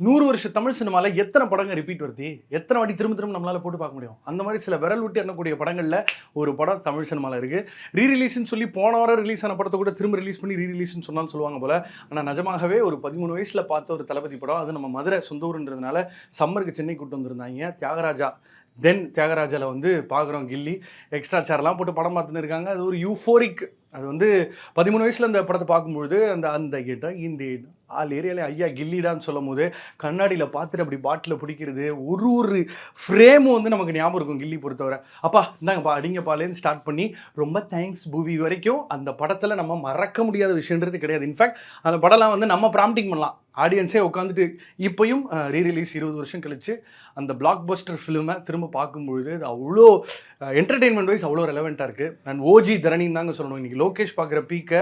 100 வருஷ தமிழ் சினிமால எத்தனை படங்கள் ரிப்பீட் வருது, எத்தனை வாட்டி திரும்ப திரும்ப நம்மளால போட்டு பார்க்க முடியும். அந்த மாதிரி சில விரல் விட்டு எண்ணக்கூடிய படங்கள்ல ஒரு படம் தமிழ் சினிமால இருக்கு. ரீரிலீஸ்னு சொல்லி போன வாரம் ரிலீஸ் ஆன படத்தை கூட திரும்ப ரிலீஸ் பண்ணி ரீரிலீஸ்னு சொன்னாலும் சொல்லுவாங்க போல. ஆனால் நிஜமாகவே ஒரு 13 வயசுல பார்த்த ஒரு தளபதி படம். அது நம்ம மதுரை சொந்த ஊருன்றதுனால சம்மருக்கு சென்னை கூட்டு வந்திருந்தாங்க. தியாகராஜா தியாகராஜாவில் வந்து பார்க்குறோம் கில்லி எக்ஸ்ட்ரா சேர்லாம் போட்டு படம் பார்த்துன்னு இருக்காங்க. அது ஒரு யூஃபோரிக். அது வந்து 13 வயசில் அந்த படத்தை பார்க்கும்பொழுது அந்த அந்த இடம் இந்த இடம் ஆள் ஏரியாலே ஐயா கில்லிடான்னு சொல்லும் போது கண்ணாடியில் பார்த்துட்டு அப்படி பாட்டில் பிடிக்கிறது ஒரு ஃப்ரேமும் வந்து நமக்கு ஞாபகம் இருக்கும் கில்லி பொறுத்தவரை. அப்பா இந்தாங்கப்பா அடிங்கப்பாலேருந்து ஸ்டார்ட் பண்ணி ரொம்ப தேங்க்ஸ் பூவி வரைக்கும் அந்த படத்தில் நம்ம மறக்க முடியாத விஷயன்றது கிடையாது. இன்ஃபேக்ட் அந்த படம்லாம் வந்து நம்ம ப்ராம்ப்டிங் பண்ணலாம். ஆடியன்ஸே உட்காந்துட்டு இப்போயும் ரீரிலீஸ் 20 வருஷம் கழிச்சு அந்த பிளாக் பஸ்டர் ஃபிலிமை திரும்ப பார்க்கும்பொழுது அது அவ்வளோ என்டர்டெயின்மெண்ட் வைஸ் அவ்வளோ ரெலவெண்ட்டாக இருக்குது. அண்ட் ஓஜி தரணின்னு தாங்க சொல்லணும். இன்றைக்கி லோகேஷ் பார்க்குற பீக்கை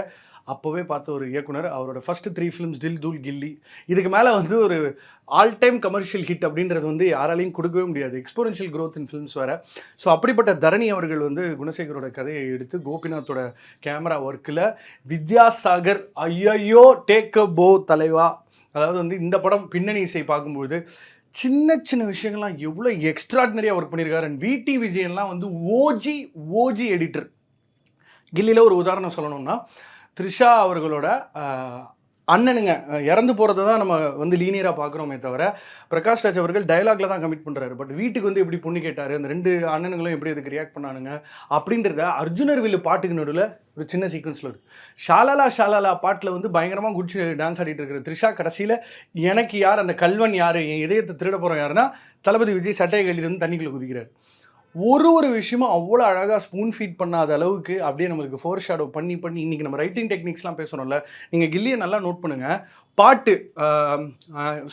அப்போவே பார்த்த ஒரு இயக்குனர். அவரோட ஃபர்ஸ்ட் 3 ஃபிலிம்ஸ் தில் தூள் கில்லி. இதுக்கு மேலே வந்து ஒரு ஆல் டைம் கமர்ஷியல் ஹிட் அப்படின்றது வந்து யாராலையும் கொடுக்கவே முடியாது. எக்ஸ்போனன்ஷியல் க்ரோத் இன் ஃபிலிம்ஸ் வேறு. ஸோ அப்படிப்பட்ட தரணி அவர்கள் வந்து குணசேகரோட கதையை எடுத்து கோபிநாத்தோட கேமரா ஒர்க்கில் வித்யாசாகர் ஐயோ டேக் அ போ தலைவா. அதாவது வந்து இந்த படம் பின்னணி இசை பார்க்கும்போது சின்ன சின்ன விஷயங்கள்லாம் எவ்வளோ எக்ஸ்ட்ராடினரியாக ஒர்க் பண்ணியிருக்காரு. அண்ட் விடி விஜயன்லாம் வந்து ஓஜி எடிட்டர். கில்லியில் ஒரு உதாரணம் சொல்லணும்னா த்ரிஷா அவர்களோட அண்ணனுங்க இறந்து போகிறத தான் நம்ம வந்து லீனியராக பார்க்குறோமே தவிர பிரகாஷ் ராஜ் அவர்கள் டயலாக்ல தான் கமிட் பண்ணுறாரு. பட் வீட்டுக்கு வந்து எப்படி பொண்ணு கேட்டார், அந்த 2 அண்ணனுங்களும் எப்படி அதுக்கு ரியாக்ட் பண்ணானுங்க அப்படின்றத அர்ஜுனர் வில்லு பாட்டுக்கு நடுவில் ஒரு சின்ன சீக்வன்ஸில் இருக்குது. ஷாலாலா பாட்டில் வந்து பயங்கரமாக குடிச்சு டான்ஸ் ஆடிட்டு இருக்கிற த்ரிஷா கடைசியில் எனக்கு யார் அந்த கல்வன் யார், என் இதயத்தை திருட போகிறோம் யாருன்னா தளபதி விஜய் சட்டையை கழிலிருந்து தண்ணிக்குள்ளே குதிக்கிறார். ஒரு விஷயமும் அவ்வளோ அழகாக ஸ்பூன் ஃபீட் பண்ணாத அளவுக்கு அப்படியே நம்மளுக்கு ஃபோர் ஷேடோ பண்ணி இன்றைக்கி நம்ம ரைட்டிங் டெக்னிக்ஸ்லாம் பேசுகிறோம்ல, நீங்கள் கில்லியை நல்லா நோட் பண்ணுங்கள். பாட்டு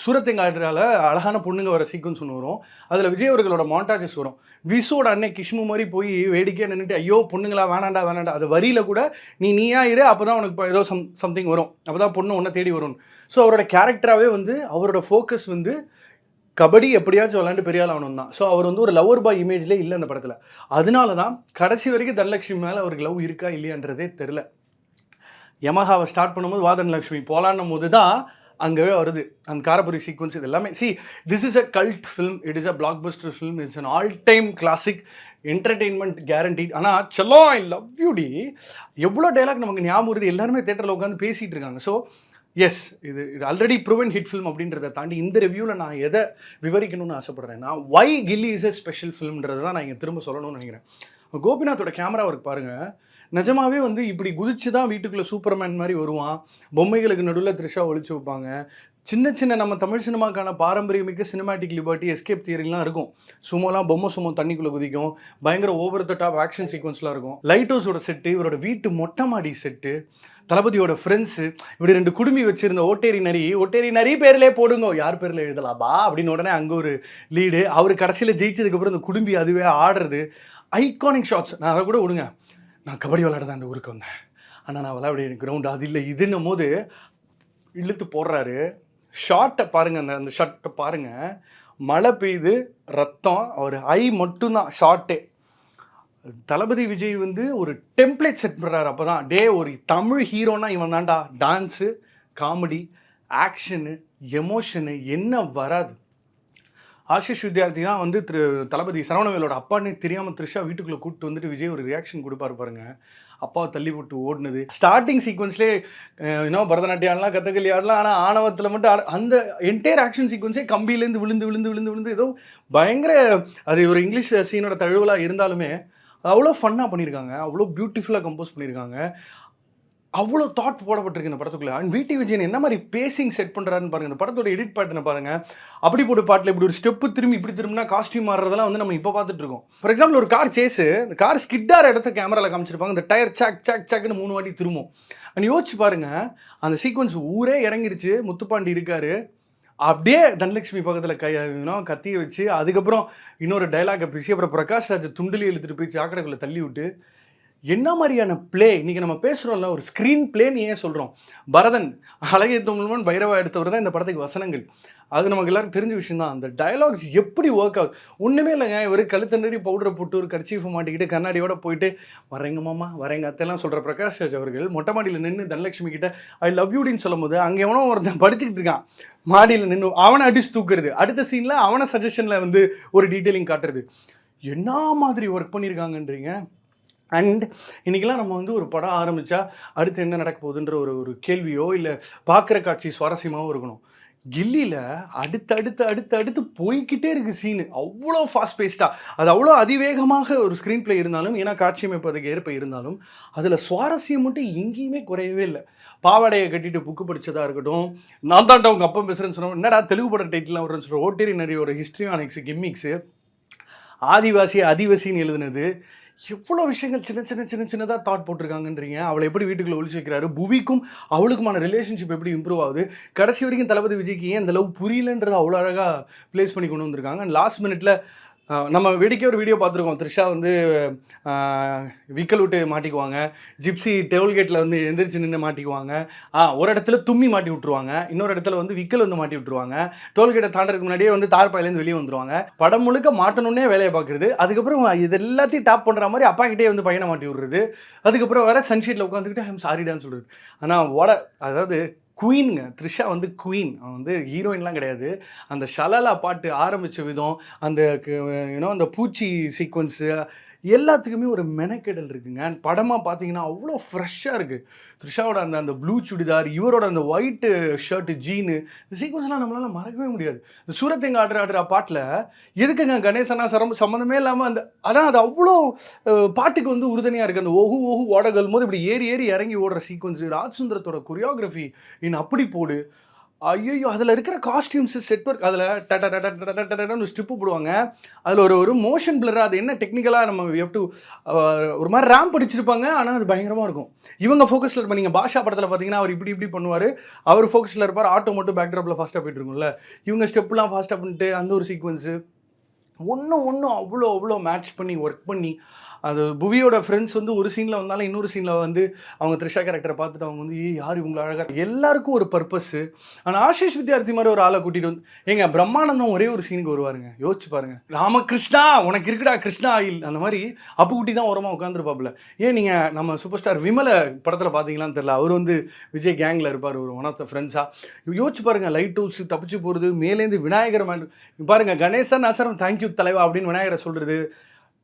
சூரத்தெங்காடுறால அழகான பொண்ணுங்க வர சீக்வன்ஸ் ஒன்று வரும். அதில் விஜய் அவர்களோட மாண்டாஜஸ் வரும். விசுவோட அன்னை கிஷ்மு மாதிரி போய் வேடிக்கையாக நின்றுட்டு ஐயோ பொண்ணுங்களா வேணாண்டா அது வரியில் கூட நீயா இரு அப்போ தான் உனக்கு ஏதோ சம்திங் வரும், அப்போ தான் பொண்ணு ஒன்றை தேடி வரும். ஸோ அவரோட கேரக்டராகவே வந்து அவரோட ஃபோக்கஸ் வந்து கபடி எப்படியாச்சும் விளாண்டு பெரிய ஆள் ஆகணும் தான். ஸோ அவர் வந்து ஒரு லவர் பாய் இமேஜ்லேயே இல்லை அந்த படத்தில். அதனால தான் கடைசி வரைக்கும் தனலட்சுமி மேலே அவருக்கு லவ் இருக்கா இல்லையான்றதே தெரில. யமஹாவை ஸ்டார்ட் பண்ணும்போது தனலட்சுமி போலான்னும் போது தான் அங்கேவே வருது அந்த காரபுரி சீக்வன்ஸ். இது எல்லாமே this is a cult film, it is a blockbuster film, it's an all time classic, entertainment guaranteed. ஆனால் செல்லோ ஐ லவ் யூ டி எவ்வளோ டைலாக் நமக்கு ஞாபகம் வருது. எல்லாருமே தேட்டரில் உட்காந்து பேசிகிட்டு இருக்காங்க. ஸோ எஸ் இது ஆல்ரெடி ப்ரூவன் ஹிட் ஃபிலிம் அப்படின்றத தாண்டி இந்த ரிவ்யூவில் நான் எதை விவரிக்கணும்னு ஆசைப்படுறேன்னா why Ghilli is a special ஃபிலிம்ன்றது தான் நான் இங்கே திரும்ப சொல்லணும்னு நினைக்கிறேன். கோபிநாத்தோட கேமரா ஒர்க் பாருங்கள். நிஜமாவே வந்து இப்படி குதிச்சு தான் வீட்டுக்குள்ளே சூப்பர்மேன் மாதிரி வருவான். பொம்மைகளுக்கு நடுவில் த்ரிஷா ஒழிச்சு வைப்பாங்க. சின்ன நம்ம தமிழ் சினிமாக்கான பாரம்பரியமிக்க சினிமாட்டிக் லிபர்ட்டி எஸ்கேப் தியரிலாம் இருக்கும். சுமோலாம் பொம்மை சுமோ தண்ணிக்குள்ளே குதிக்கும். பயங்கர ஓவர் த டாப் ஆக்ஷன் சீக்வன்ஸ்லாம் இருக்கும். லைட் ஹவுஸோட செட்டு, இவரோட வீட்டு மொட்டை மாடி செட்டு, தளபதியோட ஃப்ரெண்ட்ஸு, இப்படி 2 குடுமி வச்சுருந்த ஒட்டேரி நரி பேர்லேயே போடுங்க, யார் பேரில் எழுதலாபா அப்படின்னு உடனே அங்கே ஒரு லீடு. அவர் கடைசியில் ஜெயிச்சதுக்கப்புறம் இந்த குடும்பி அதுவே ஆடுறது ஐகானிக் ஷாட்ஸ். நான் அதை கூட விடுங்க, நான் கபடி விளையாட அந்த ஊருக்கு வந்தேன், ஆனால் நான் விளையாட கிரவுண்டு அது இல்லை இதுன்னும் போது இழுத்து போடுறாரு. ஷார்ட்டை பாருங்கள், அந்த ஷார்ட்டை பாருங்கள். மழை பெய்யுது, ரத்தம், அவர் ஐ மட்டும்தான் ஷார்ட்டே. தளபதி விஜய் வந்து ஒரு டெம்ப்ளேட் செட் பண்ணுறாரு. அப்போ தான் ஒரு தமிழ் ஹீரோனா இவன் தான்டா. டான்ஸு, காமெடி, ஆக்ஷனு, எமோஷனு என்ன வராது. ஆஷிஷ் வித்யார்த்தி தான் வந்து தளபதி சரவணவேலோட அப்பான்னு தெரியாமல் த்ரிஷா வீட்டுக்குள்ளே கூப்பிட்டு வந்துட்டு விஜய் ஒரு ரியாக்ஷன் கொடுப்பாரு பாருங்க. அப்பாவை தள்ளி போட்டு ஓடுனது ஸ்டார்டிங் சீக்வன்ஸ்லேயே இன்னும் பரதநாட்டியம் ஆடலாம், கதகளி ஆடலாம், ஆனால் ஆணவத்தில் மட்டும் அந்த என்டையர் ஆக்ஷன் சீக்வன்ஸே கம்பியிலேருந்து விழுந்து ஏதோ பயங்கர அது ஒரு இங்கிலீஷ் சீனோட தழுவலாக இருந்தாலுமே அவ்வளோ ஃபன்னாக பண்ணியிருக்காங்க, அவ்வளோ பியூட்டிஃபுல்லாக கம்போஸ் பண்ணியிருக்காங்க, அவ்வளோ தாட் போடப்பட்டிருக்கு இந்த படத்துக்குள்ளே. அண்ட் விடி விஜயன் என்ன மாதிரி பேசிங் செட் பண்ணுறாருன்னு பாருங்கள். இந்த படத்தோட எடிட் பேட்டர்னை பாருங்கள். அப்படி போட்டு பாட்டில் இப்படி ஒரு ஸ்டெப்பு திரும்பி இப்படி திரும்பினா காஸ்டியூம் மாறுறதெல்லாம் வந்து நம்ம இப்போ பார்த்துட்டு இருக்கோம். ஃபார் எக்ஸாம்பிள் ஒரு கார் சேஸு, இந்த கார் ஸ்கிட்டார இடத்த கேமராவில் காமிச்சிருப்பாங்க. இந்த டயர் சாக்னு 3 வாட்டி திரும்பும். அண்ட் யோசிச்சு பாருங்கள், அந்த சீக்வன்ஸ் ஊரே இறங்கிருச்சு, முத்துப்பாண்டி இருக்காரு, அப்படியே தனலட்சுமி பக்கத்தில் கத்தியை வச்சு அதுக்கப்புறம் இன்னொரு டைலாகை பேசி அப்புறம் பிரகாஷ் ராஜ் துண்டிலி இழுத்துட்டு போய் சாக்கடைக்குள்ளே தள்ளி விட்டு என்ன மாதிரியான பிளே இன்றைக்கி நம்ம பேசுகிறோம்ல, ஒரு ஸ்க்ரீன் பிளேன்னு ஏன் சொல்கிறோம். பரதன், அழகிய தமிழ்மன், பைரவா எடுத்தவர் தான் இந்த படத்துக்கு வசனங்கள். அது நமக்கு எல்லாரும் தெரிஞ்ச விஷயம் தான். அந்த டயலாக்ஸ் எப்படி ஒர்க் ஆகுது ஒன்றுமே இல்லைங்க. இவர் கழுத்தண்டடி பவுடரை போட்டு ஒரு கர்ச்சீஃப் மாட்டிக்கிட்டு கண்ணாடியோட போயிட்டு வரேங்க மாமா வரேங்க அத்தைலாம் சொல்கிற பிரகாஷ் ராஜ் அவர்கள் மொட்டை மாடியில் நின்று தனலட்சுமி கிட்ட ஐ லவ் யூடின்னு சொல்லும் போது அங்கே எவனோ ஒருத்தன் படிச்சுக்கிட்டு இருக்கான் மாடியில் நின்று அவனை அடிச்சு தூக்குறது. அடுத்த சீனில் அவனை சஜஷனில் வந்து ஒரு டீட்டெயிலிங் காட்டுறது. என்ன மாதிரி ஒர்க் பண்ணியிருக்காங்கன்றீங்க. அண்ட் இன்றைக்கெல்லாம் நம்ம வந்து ஒரு படம் ஆரம்பித்தா அடுத்து என்ன நடக்க போகுதுன்ற ஒரு கேள்வியோ இல்லை பார்க்குற காட்சி சுவாரஸ்யமாகவும் இருக்கணும். கில்லியில் அடுத்து போய்கிட்டே இருக்குது சீனு. அவ்வளோ ஃபாஸ்ட் பேஸ்டாக அது அவ்வளோ அதிவேகமாக ஒரு ஸ்க்ரீன் பிளே இருந்தாலும், ஏன்னா காட்சி அமைப்பதுக்கு ஏற்ப இருந்தாலும், அதில் சுவாரஸ்யம் மட்டும் எங்கேயுமே குறையவே இல்லை. பாவாடையை கட்டிட்டு புக்கு படித்ததாக இருக்கட்டும், நான் தான்ட்ட அவங்க அப்பா பேசுகிறேன்னு சொன்னோம். என்னடா தெலுங்கு பட டைட்டிலாம் வரும்னு சொல்கிறோம். ஓட்டேரி நிறைய ஒரு ஹிஸ்ட்ரியானிக்ஸு கிம்மிக்ஸு ஆதிவாசின்னு எழுதுனது. எவ்வளோ விஷயங்கள் சின்னதாக தாட் போட்டிருக்காங்கன்றீங்க. அவளை எப்படி வீட்டுக்குள்ளே ஒழிச்சு வைக்கிறாரு, புவிக்கும் அவளுக்குமான ரிலேஷன்ஷிப் எப்படி இம்ப்ரூவ் ஆகுது, கடைசி வரைக்கும் தளபதி விஜய்க்கு ஏன் அந்த லவ் புரியலன்றது அவ்வளோ அழகாக ப்ளேஸ் பண்ணி கொண்டு வந்திருக்காங்க. லாஸ்ட் மினிட்ல நம்ம வேடிக்கை ஒரு வீடியோ பார்த்துருக்கோம். த்ரிஷா வந்து விக்கல் விட்டு மாட்டிக்குவாங்க, ஜிப்சி டோல்கேட்டில் வந்து எந்திரிச்சு நின்று மாட்டிக்குவாங்க, ஒரு இடத்துல தும்மி மாட்டி விட்டுருவாங்க, இன்னொரு இடத்துல வந்து விக்கல் வந்து மாட்டி விட்டுருவாங்க, டோல்கேட்டை தாண்டறதுக்கு முன்னாடியே வந்து தார்பாயிலேருந்து வெளியே வந்துருவாங்க. படம் முழுக்க மாட்டணுன்னே வேலையை பார்க்குறது. அதுக்கப்புறம் இது எல்லாத்தையும் டாப் பண்ணுற மாதிரி அப்பா கிட்டே வந்து பையனை மாட்டி விடுறது. அதுக்கப்புறம் வேற சன்ஷீட்டில் உட்காந்துக்கிட்டு ஐம் சாரிடான்னு சொல்கிறது. ஆனால் அதாவது குவீனுங்க, த்ரிஷா வந்து குவீன். அவன் வந்து ஹீரோயின்லாம் கிடையாது. அந்த ஷலலா பாட்டு ஆரம்பித்த விதம், அந்த அந்த பூச்சி சீக்வன்ஸு எல்லாத்துக்குமே ஒரு மெனக்கெடல் இருக்குங்க. அண்ட் படமாக பார்த்தீங்கன்னா அவ்வளோ ஃப்ரெஷ்ஷாக இருக்குது. த்ரிஷாவோட அந்த ப்ளூ சுடிதார், இவரோட அந்த ஒயிட்டு ஷர்ட்டு ஜீனு, இந்த சீக்வன்ஸ்லாம் நம்மளால் மறக்கவே முடியாது. இந்த சூரத்தெங்க ஆடுற பாட்டில் எதுக்குங்க கணேசனா சம்மந்தமே இல்லாமல் அது அவ்வளோ பாட்டுக்கு வந்து உறுதுணையாக இருக்குது. அந்த ஓஹு ஓடகல் போது இப்படி ஏறி இறங்கி ஓடுற சீக்வன்ஸு, ராஜ்சுந்தரத்தோட கொரியோகிராஃபி அப்படி போடு. ஐயோ, அதில் இருக்கிற காஸ்டியூம்ஸு, செட் ஒர்க், அதில் டன்னு ஸ்டிப்பு போடுவாங்க. அதில் ஒரு மோஷன் பிளராக, அது என்ன டெக்னிக்கலாக நம்ம ஹேவ் டு ஒரு மாதிரி ரேம்ப் அடிச்சிருப்பாங்க. ஆனால் அது பயங்கரமாக இருக்கும். இவங்க ஃபோக்கஸில் இருப்பாங்க. நீங்கள் பாஷா படத்தில் பார்த்தீங்கன்னா அவர் இப்படி பண்ணுவார், அவர் ஃபோக்கஸில் இருப்பார். ஆட்டோ மட்டும் பேக்ட்ராப்பில் ஃபாஸ்ட்டாக போயிட்டு இருக்கும்ல, இவங்க ஸ்டெப்லாம் ஃபாஸ்ட்டாக பண்ணிட்டு அந்த ஒரு சீக்வன்ஸு ஒன்றும் அவ்வளோ மேட்ச் பண்ணி ஒர்க் பண்ணி. அது புவியோட ஃப்ரெண்ட்ஸ் வந்து ஒரு சீனில் வந்தாலும் இன்னொரு சீனில் வந்து அவங்க த்ரிஷா கேரக்டரை பார்த்துட்டு அவங்க வந்து யார் இவங்களை அழகாக, எல்லாருக்கும் ஒரு பர்பஸ்ஸு. ஆனால் ஆஷிஷ் வித்யார்த்தி மாதிரி ஒரு ஆளை கூட்டிகிட்டு வந்து பிரம்மானந்தம் ஒரே ஒரு சீனுக்கு வருவாருங்க. யோசிச்சு பாருங்க. ராமகிருஷ்ணா உனக்கு இருக்குடா கிருஷ்ணா ஆயில், அந்த மாதிரி அப்புக்குட்டி தான் ஓரமாக உட்காந்துருப்பாப்புல. ஏன் நீங்கள் நம்ம சூப்பர் ஸ்டார் விமலை படத்தில் பார்த்தீங்களான்னு தெரியல, அவர் வந்து விஜய் கேங்கில் இருப்பார், ஒரு ஒன் ஆஃப் த ஃப்ரெண்ட்ஸாக. யோசிச்சு பாருங்கள், லைட் ஹவுஸ் தப்பிச்சு போகிறது, மேலேருந்து விநாயகர் பாருங்கள், கணேசன் ஆசாரம் தேங்க்யூ தலைவா அப்படின்னு விநாயகரை சொல்கிறது.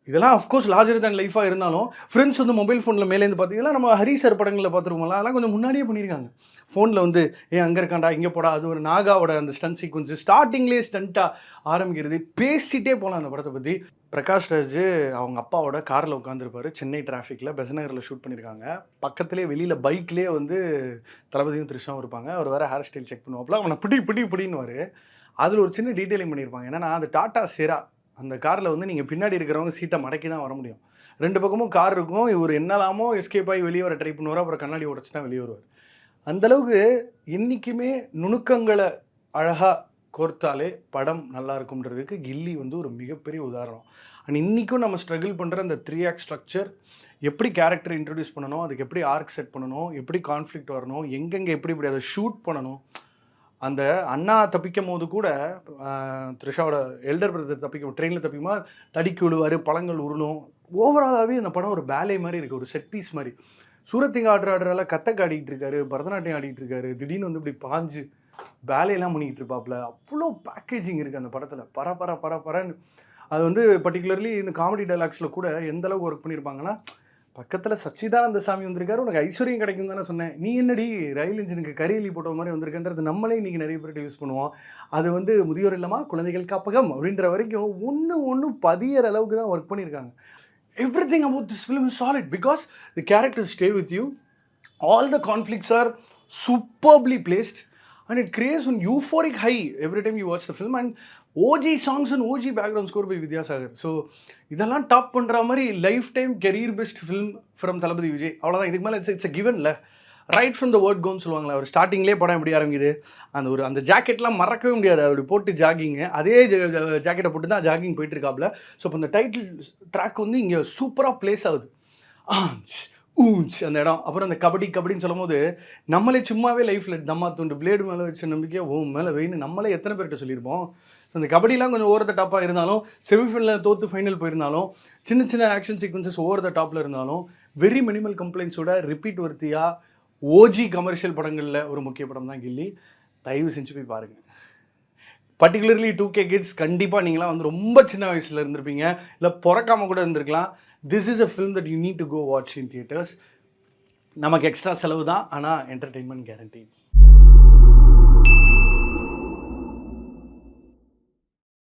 இதெல்லாம் அஃப்கோர்ஸ் லார்ஜர் தேன் லைஃபாக இருந்தாலும் ஃப்ரெண்ட்ஸ் வந்து மொபைல் ஃபோனில் மேலேருந்து பார்த்தீங்கன்னா நம்ம ஹரி சார் படங்களில் பார்த்துருக்கோம்ல, அதெல்லாம் கொஞ்சம் முன்னாடியே பண்ணியிருக்காங்க. ஃபோனில் வந்து அங்கே இருக்காண்டா இங்கே போடா, அது ஒரு நாகாவோட அந்த ஸ்டன்ட் சீக்வன்ஸு ஸ்டார்டிங்லேயே ஸ்டண்ட்டாக ஆரம்பிக்கிறது. பேசிகிட்டே போகலாம் அந்த படத்தை பற்றி. பிரகாஷ் ராஜ் அவங்க அப்பாவோட காரில் உட்காந்துருப்பார், சென்னை டிராஃபிக்கில் பெசநகரில் ஷூட் பண்ணியிருக்காங்க. பக்கத்துலேயே வெளியில் பைக்லேயே வந்து தளபதியும் த்ரிஷாவும் இருப்பாங்க. அவர் வேறு ஹேர் ஸ்டைல் செக் பண்ணுவாப்பில், அவனை பிடின்னுவார். அதில் ஒரு சின்ன டீட்டெயிலிங் பண்ணியிருப்பாங்க. என்னன்னா, அது டாட்டா செரா, அந்த காரில் வந்து நீங்கள் பின்னாடி இருக்கிறவங்க சீட்டை மடக்கி தான் வர முடியும். 2 பக்கமும் கார் இருக்கும். இவர் என்னலாமோ எஸ்கேப் ஆகி வெளியே வர ட்ரை பண்ணுவார், அப்புறம் கண்ணாடி உடச்சி தான் வெளியே வருவார். அந்தளவுக்கு என்றைக்குமே நுணுக்கங்களை அழகாக கோர்த்தாலே படம் நல்லா இருக்கும்ன்றதுக்கு கில்லி வந்து ஒரு மிகப்பெரிய உதாரணம். அண்ட் இன்றைக்கும் நம்ம ஸ்ட்ரகிள் பண்ணுற அந்த 3 ஆக்ட் ஸ்ட்ரக்சர், எப்படி கேரக்டர் இன்ட்ரடியூஸ் பண்ணணும், அதுக்கு எப்படி ஆர்க் செட் பண்ணணும், எப்படி கான்ஃப்ளிக்ட் வரணும், எங்கெங்கே எப்படி அதை ஷூட் பண்ணணும். அந்த அண்ணா தப்பிக்கும் போது கூட த்ரிஷாவோட எல்டர் பிரதர் ட்ரெயினில் தப்பிக்குமா தடிக்கு விழுவார், பழங்கள் உருளும். ஓவராலாகவே அந்த படம் ஒரு பேலே மாதிரி இருக்குது, ஒரு செட் பீஸ் மாதிரி. சூரத்திங்க ஆடுறால கத்தக்கு ஆடிக்கிட்டு இருக்காரு, பரதநாட்டியம் ஆடிக்கிட்டு இருக்காரு, திடீர்னு வந்து இப்படி பாஞ்சு பேலையெல்லாம் பண்ணிக்கிட்டு இருப்பாப்புல. அவ்வளோ பேக்கேஜிங் இருக்குது அந்த படத்தில். பரன்னு அது வந்து பர்டிகுலர்லி இந்த காமெடி டைலாக்ஸில் கூட எந்த அளவுக்கு ஒர்க் பண்ணியிருப்பாங்கன்னா, பக்கத்தில் சச்சிதானந்த சாமி வந்திருக்காரு, உனக்கு ஐஸ்வர்யம் கிடைக்கும் தானே சொன்னேன், நீ என்னடி ரயில் இன்ஜினுக்கு கரியலி போட்ட மாதிரி வந்திருக்கன்றது நம்மளே இன்றைக்கி நிறைய பேர்கிட்ட யூஸ் பண்ணுவோம். அது வந்து முதியோர் இல்லமா குழந்தைகள் காப்பகம் அப்படின்ற வரைக்கும் ஒன்று பதியிற அளவுக்கு தான் ஒர்க் பண்ணியிருக்காங்க. Everything about this film is solid because the characters stay with you. All the conflicts are superbly placed and it creates an euphoric high every time you watch the film. And OG songs and OG background score by Vidyasagar. So இதெல்லாம் top பண்ணுற மாதிரி lifetime career best film from Thalapathy Vijay. அவ்வளோதான். இதுக்கு மேலே it's a given. Right from the word கோன்னு சொல்லுவாங்களே, அவர் ஸ்டார்டிங்லேயே படம் எப்படி ஆரம்பிக்குது, அந்த ஜாக்கெட்லாம் மறக்கவே முடியாது. அப்படி போட்டு ஜாகிங்கு, அதே ஜாக்கெட்டை போட்டு தான் ஜாகிங் போயிட்டு இருக்காப்புல. ஸோ இப்போ இந்த டைட்டில் ட்ராக் வந்து இங்கே சூப்பராக பிளேஸ் ஆகுது. ஊஞ்ச் அந்த இடம். அப்புறம் அந்த கபடி கபடின்னு சொல்லும்போது, நம்மளே சும்மாவே லைஃப்ல தம்மா துண்டு பிளேடு மேல வச்ச நம்பிக்கையா உன் மேல வைன்னு நம்மளே எத்தனை பேர்ட்ட சொல்லியிருப்போம். அந்த கபடிலாம் கொஞ்சம் ஓவர் த டாப்பா இருந்தாலும், செமிஃபைனல்ல தோத்து ஃபைனல் போயிருந்தாலும், சின்ன சின்ன ஆக்ஷன் சீக்வென்சஸ் ஓவர் த டாப்ல இருந்தாலும், வெரி மினிமல் கம்ப்ளைண்ட்ஸோட ரிப்பீட் வர்த்தியா ஓஜி கமர்ஷியல் படங்கள்ல ஒரு முக்கிய படம் தான் கில்லி. தயவு செஞ்சு போய் பாருங்க. பர்டிகுலர்லி 2K கிட்ஸ் கண்டிப்பாக நீங்களாம் வந்து ரொம்ப சின்ன வயசில் இருந்திருப்பீங்க, இல்லை பிறக்காம கூட இருந்திருக்கலாம். This is a film that you need to go watch in theatres. நமக்கு எக்ஸ்ட்ரா செலவு தான், ஆனால் என்டர்டெயின்மெண்ட் கேரண்டி.